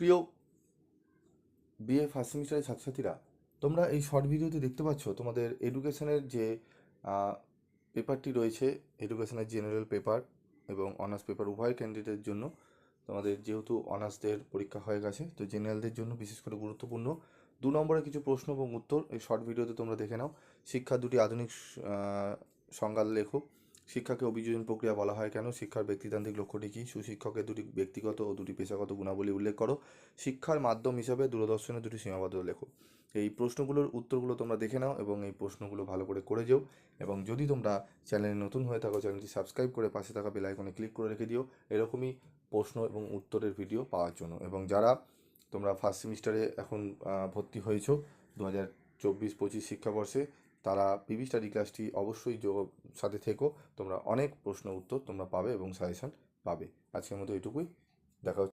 প্রিয় BA first সেমিস্টারের ছাত্রছাত্রীরা, তোমরা এই শর্ট ভিডিওতে দেখতে পাচ্ছ তোমাদের এডুকেশনের যে পেপারটি রয়েছে, এডুকেশনের জেনারেল পেপার এবং অনার্স পেপার উভয় ক্যান্ডিডেটের জন্য। তোমাদের যেহেতু অনার্সদের পরীক্ষা হয়ে গেছে, তো জেনারেলদের জন্য বিশেষ করে গুরুত্বপূর্ণ 2 নম্বরের কিছু প্রশ্ন এবং উত্তর এই শর্ট ভিডিওতে তোমরা দেখে নাও। শিক্ষার দুটি আধুনিক সংজ্ঞা লেখো। শিক্ষাকে অভিযোজন প্রক্রিয়া বলা হয় কেন? শিক্ষার ব্যক্তিতান্ত্রিক লক্ষ্যটি কী? সুশিক্ষকের দুটি ব্যক্তিগত ও দুটি পেশাগত গুণাবলী উল্লেখ করো। শিক্ষার মাধ্যম হিসাবে দূরদর্শনের দুটি সীমাবদ্ধতা লেখো। এই প্রশ্নগুলোর উত্তরগুলো তোমরা দেখে নাও এবং এই প্রশ্নগুলো ভালো করে করে যেও। এবং যদি তোমরা চ্যানেলে নতুন হয়ে থাকো, চ্যানেলটি সাবস্ক্রাইব করে পাশে থাকা বেল আইকনে ক্লিক করে রেখে দিও এরকমই প্রশ্ন এবং উত্তরের ভিডিও পাওয়ার জন্য। এবং যারা তোমরা ফার্স্ট সেমিস্টারে এখন ভর্তি হয়েছো 2024-25 শিক্ষাবর্ষে, তারা পিভি স্টাডি ক্লাসটি অবশ্যই সাথে থেকো। তোমরা অনেক প্রশ্ন উত্তর তোমরা পাবে এবং সাজেশন পাবে। আজকের মতো এটুকুই, দেখা হচ্ছে।